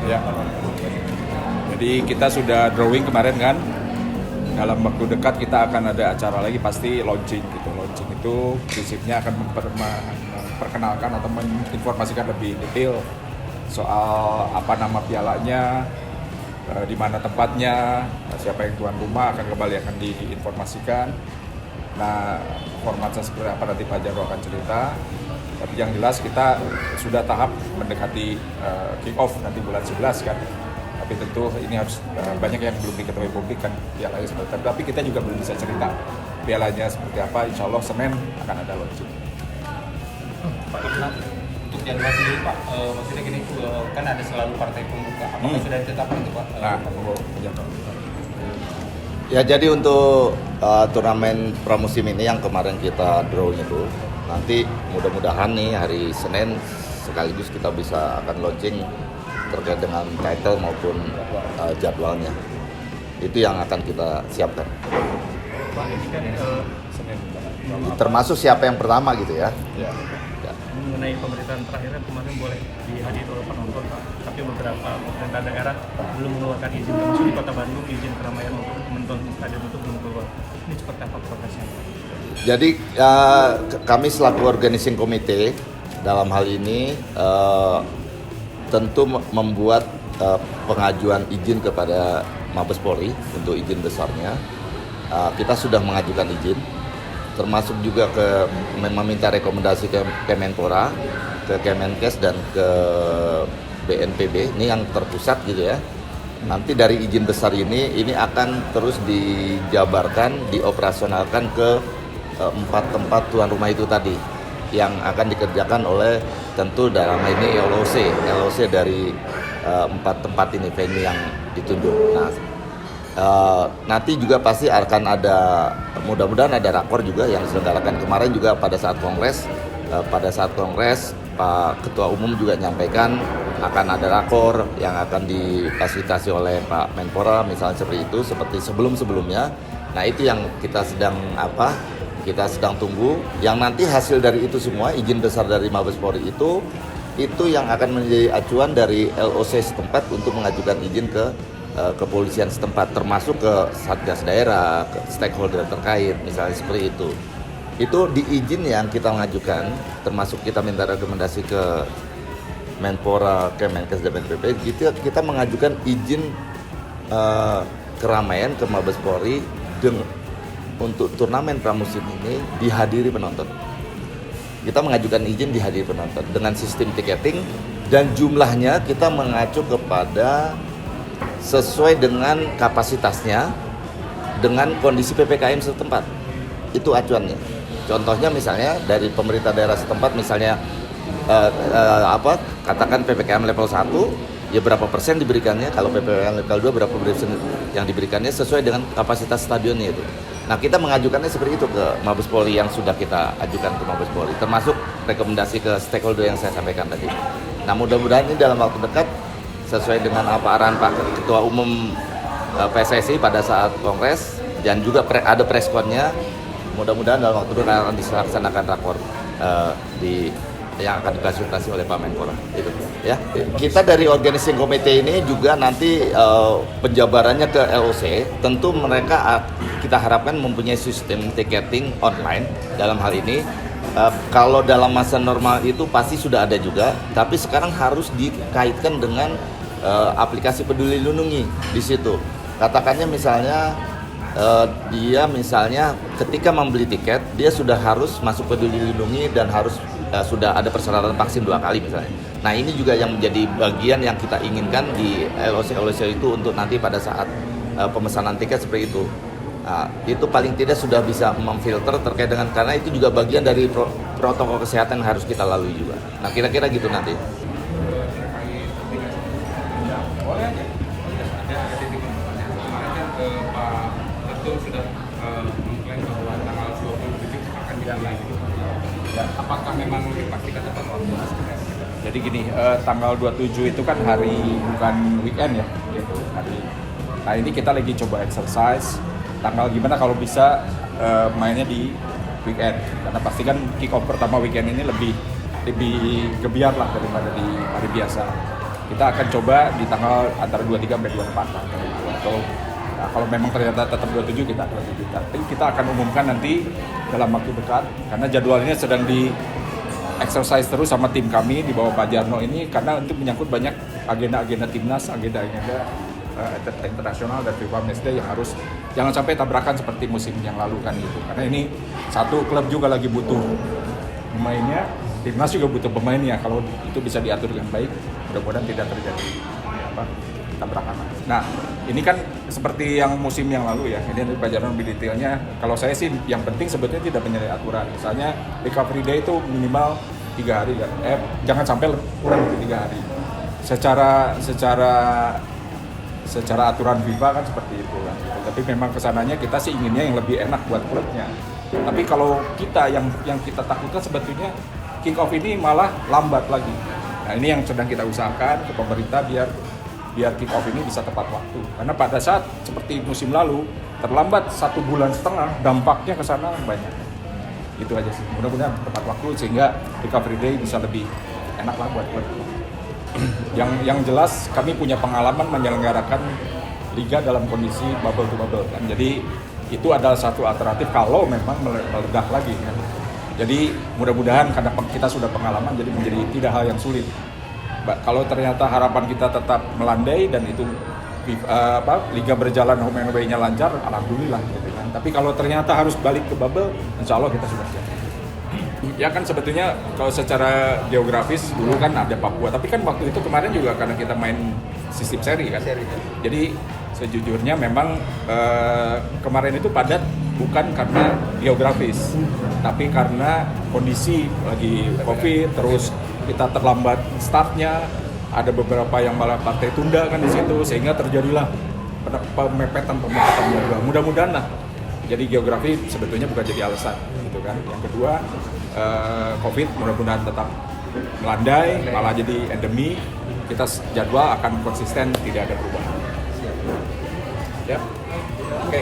Ya. Jadi kita sudah drawing kemarin kan. Dalam waktu dekat kita akan ada acara lagi pasti launching gitu. Launching itu prinsipnya akan memperkenalkan atau menginformasikan lebih detail soal apa nama pialanya, di mana tempatnya, siapa yang tuan rumah akan kembali akan diinformasikan. Nah, formatnya seperti apa nanti Pak Jarwo akan cerita. Tapi yang jelas kita sudah tahap mendekati kick off nanti bulan 11 kan. Tapi tentu ini harus banyak yang belum diketahui publik kan pialanya seperti apa. Tapi kita juga belum bisa cerita pialanya seperti apa. Insya Allah Senin akan ada launching. Pak Ibnu, untuk jadwal sendiri Pak, maksudnya gini, kan ada selalu partai pembuka. Apakah sudah ditetapkan itu Pak? Nah, ya jadi untuk turnamen pramusim ini yang kemarin kita draw itu, nanti mudah-mudahan nih hari Senin sekaligus kita bisa akan launching terkait dengan title maupun jadwalnya. Itu yang akan kita siapkan. Pak, ini kan Senin. Termasuk siapa yang pertama gitu ya. Ya. mengenai pemerintahan terakhirnya kemarin boleh dihadiri oleh penonton Pak, tapi beberapa pemerintah daerah belum mengeluarkan izin, termasuk di Kota Bandung izin keramaian untuk menonton stadion itu belum keluar. Ini seperti apa progresnya? Jadi kami selaku organizing komite dalam hal ini tentu membuat pengajuan izin kepada Mabes Polri untuk izin besarnya. Kita sudah mengajukan izin, termasuk juga meminta rekomendasi ke Kemenpora, ke Kemenkes dan ke BNPB, ini yang terpusat gitu ya. Nanti dari izin besar ini akan terus dijabarkan, dioperasionalkan ke 4 tempat tuan rumah itu tadi, yang akan dikerjakan oleh tentu dalam ini LOC dari 4 tempat ini venue yang ditunjuk. Nah, nanti juga pasti akan ada, mudah-mudahan ada rakor juga yang diselenggarakan kemarin juga pada saat kongres. Pak Ketua Umum juga menyampaikan akan ada rakor yang akan difasilitasi oleh Pak Menpora misalnya seperti itu, seperti sebelum-sebelumnya. Nah itu yang kita sedang tunggu, yang nanti hasil dari itu semua izin besar dari Mabes Polri itu yang akan menjadi acuan dari LOC setempat untuk mengajukan izin ke kepolisian setempat, termasuk ke satgas daerah, ke stakeholder terkait, misalnya seperti itu. Itu di izin yang kita mengajukan, termasuk kita minta rekomendasi ke Menpora, Kemenkes dan BNPB, kita mengajukan izin keramaian ke Mabes Polri untuk turnamen pramusim ini dihadiri penonton. Kita mengajukan izin dihadiri penonton dengan sistem tiketing, dan jumlahnya kita mengacu kepada sesuai dengan kapasitasnya dengan kondisi PPKM setempat. Itu acuannya. Contohnya misalnya dari pemerintah daerah setempat, misalnya katakan PPKM level 1, ya berapa persen diberikannya, kalau PPKM level 2 berapa persen yang diberikannya sesuai dengan kapasitas stadionnya itu. Nah, kita mengajukannya seperti itu ke Mabes Polri, yang sudah kita ajukan ke Mabes Polri, termasuk rekomendasi ke stakeholder yang saya sampaikan tadi. Nah, mudah-mudahan ini dalam waktu dekat sesuai dengan apa arahan Pak Ketua Umum PSSI pada saat kongres, dan juga ada preskonnya. Mudah-mudahan dalam waktu dekat akan dilaksanakan rakor yang akan difasilitasi oleh Pak Menpora. Itu ya. Kita dari organizing committee ini juga nanti penjabarannya ke LOC. Tentu mereka kita harapkan mempunyai sistem ticketing online dalam hal ini. Kalau dalam masa normal itu pasti sudah ada juga, tapi sekarang harus dikaitkan dengan aplikasi Peduli Lindungi di situ. Katakannya misalnya dia misalnya ketika membeli tiket, dia sudah harus masuk Peduli Lindungi dan harus sudah ada persyaratan vaksin 2 kali misalnya. Nah ini juga yang menjadi bagian yang kita inginkan di LOC itu untuk nanti pada saat pemesanan tiket seperti itu. Nah, itu paling tidak sudah bisa memfilter terkait dengan, karena itu juga bagian dari protokol kesehatan yang harus kita lalui juga. Nah kira-kira gitu nanti. Boleh aja. Ada titik kemarin kan Pak Ketum sudah mengklaim bahwa tanggal 27 akan dimulai. Apakah memang dipastikan tepat waktu? Jadi gini, tanggal 27 itu kan hari bukan weekend ya, gitu. Nah ini kita lagi coba exercise tanggal gimana kalau bisa mainnya di weekend, karena pasti kan kick off pertama weekend ini lebih gebiar lah daripada di hari biasa. kita akan coba di tanggal antara 23 sampai 24 lah. Atau nah, kalau memang ternyata tetap 27 kita 27. Tapi kita akan umumkan nanti dalam waktu dekat karena jadwalnya sedang di exercise terus sama tim kami di bawah Pak Jarno ini karena untuk menyangkut banyak agenda-agenda timnas, agenda-agenda internasional dan FIFA Matchday yang harus jangan sampai tabrakan seperti musim yang lalu kan gitu. Karena ini satu klub juga lagi butuh pemainnya, timnas juga butuh pemainnya. Kalau itu bisa diatur dengan baik, mudah-mudahan tidak terjadi tabrakan. Nah, ini kan seperti yang musim yang lalu ya. Ini Pak Jarno lebih detailnya. Kalau saya sih yang penting sebetulnya tidak menyalahi aturan. Misalnya recovery day itu minimal 3 hari kan. Jangan sampai kurang dari 3 hari. Secara aturan FIFA kan seperti itu kan. Tapi memang kesananya kita sih inginnya yang lebih enak buat klubnya. Tapi kalau kita yang kita takutkan sebetulnya kick off ini malah lambat lagi. Nah ini yang sedang kita usahakan ke pemerintah biar kick off ini bisa tepat waktu. Karena pada saat seperti musim lalu terlambat 1,5 bulan, dampaknya ke sana banyak. Itu aja sih. Mudah-mudahan tepat waktu sehingga recovery day bisa lebih enak lah buat klub. Yang jelas kami punya pengalaman menyelenggarakan liga dalam kondisi bubble to bubble kan. Jadi itu adalah satu alternatif kalau memang meledak lagi kan. Jadi mudah-mudahan karena kita sudah pengalaman jadi menjadi tidak hal yang sulit. Kalau ternyata harapan kita tetap melandai dan itu liga berjalan home and away-nya lancar, alhamdulillah gitu kan. Tapi kalau ternyata harus balik ke bubble, insya Allah kita sudah siap. Ya kan sebetulnya kalau secara geografis dulu kan ada Papua, tapi kan waktu itu kemarin juga karena kita main sistem seri kan. Jadi sejujurnya memang kemarin itu padat bukan karena geografis, tapi karena kondisi lagi COVID, terus kita terlambat startnya, ada beberapa yang malah partai tunda kan di situ, sehingga terjadilah pemepetan jadwal. Mudah-mudahan lah. Jadi geografi sebetulnya bukan jadi alasan, gitu kan. Yang kedua, COVID mudah-mudahan tetap melandai, malah jadi endemi. Kita jadwal akan konsisten, tidak ada perubahan. Ya, oke.